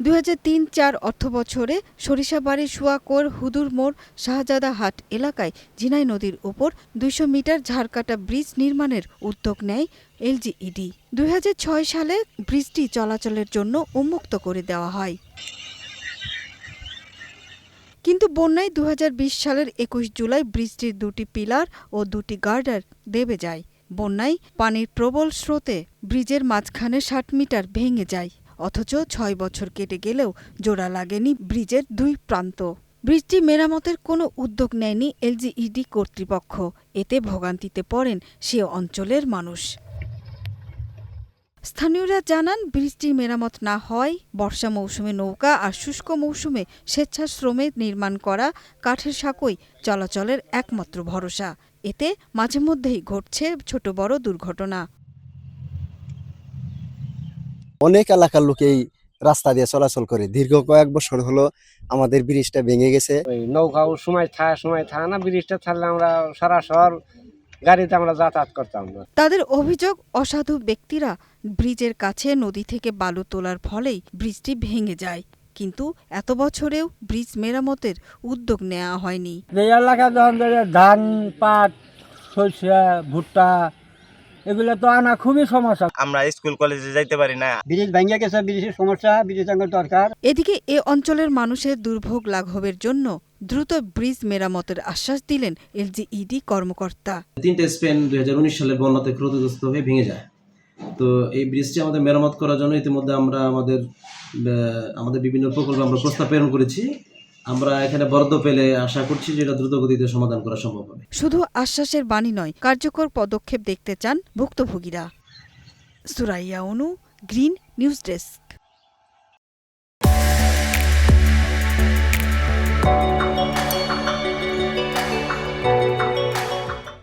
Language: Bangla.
২০০৩-০৪ অর্থবছরে সরিষাবাড়ী সুয়াকোর হুদুর মোড় শাহজাদা হাট এলাকায় ঝিনাই নদীর ওপর ২০০ মিটার ঝাড়কাটা ব্রিজ নির্মাণের উদ্যোগ নেয় এলজিইডি। ২০০৬ সালে ব্রিজটি চলাচলের জন্য উন্মুক্ত করে দেওয়া হয়। কিন্তু বন্যায় ২০২০ সালের ২১ জুলাই ব্রিজটির দুটি পিলার ও দুটি গার্ডার দেবে যায়। বন্যায় পানির প্রবল স্রোতে ব্রিজের মাঝখানে ৬০ মিটার ভেঙে যায়। অথচ ৬ বছর কেটে গেলেও জোড়া লাগেনি ব্রিজের দুই প্রান্ত। ব্রিজটি মেরামতের কোনো উদ্যোগ নেয়নি এলজিইডি কর্তৃপক্ষ। এতে ভোগান্তিতে পড়েন সে অঞ্চলের মানুষ। স্থানীয়রা জানান, ব্রিজটি মেরামত না হওয়ায় বর্ষা মৌসুমে নৌকা আর শুষ্ক মৌসুমে স্বেচ্ছাশ্রমে নির্মাণ করা কাঠের সাঁকোই চলাচলের একমাত্র ভরসা। এতে মাঝে মধ্যেই ঘটছে ছোট বড় দুর্ঘটনা। অনেক এলাকার লোক এই রাস্তা দিয়ে চলাচল করে। দীর্ঘ কয়েক বছর হলো আমাদের ব্রিজটা ভেঙে গেছে। নৌকাও সময় থাকে না, ব্রিজটা থাকলে আমরা সারা শহর গাড়িতে আমরা যাতায়াত করতাম না। তাদের অভিযোগ, অসাধু ব্যক্তিরা ব্রিজের কাছে নদী থেকে বালু তোলার ফলেই ব্রিজটি ভেঙে যায়। কিন্তু এত বছরেও ব্রিজ মেরামতের উদ্যোগ নেওয়া হয়নি। এই এলাকায় যখন ধান, পাট, সরিষা, ভুট্টা এগুলো তো আনা খুবই সমস্যা। আমরা স্কুল কলেজে যাইতে পারি না। ব্রিজ ভেঙে গেছে, ব্রিজের সমস্যা, ব্রিজ দরকার। এদিকে এ অঞ্চলের মানুষের দুর্ভোগ লাঘবের জন্য দ্রুত ব্রিজ মেরামতের আশ্বাস দিলেন এলজিইডি কর্মকর্তা। 3টে স্পেন 2019 সালের বন্যাতে ক্ষতিগ্রস্ত হয়ে ভেঙে যায়। তো এই ব্রিজটি আমাদের মেরামত করার জন্য ইতিমধ্যে আমরা আমাদের বিভিন্ন প্রকল্পে আমরা প্রস্তাব প্রেরণ করেছি। আমরা এখানে বরাদ্দ পেলে আশা করছি যে এটা দ্রুত গতিতে সমাধান করা সম্ভব হবে। শুধু আশ্বাসের বাণী নয়, কার্যকর পদক্ষেপ দেখতে চান ভুক্তভোগীরা। সুরাইয়া অনু, গ্রিন নিউজ ডেস্ক।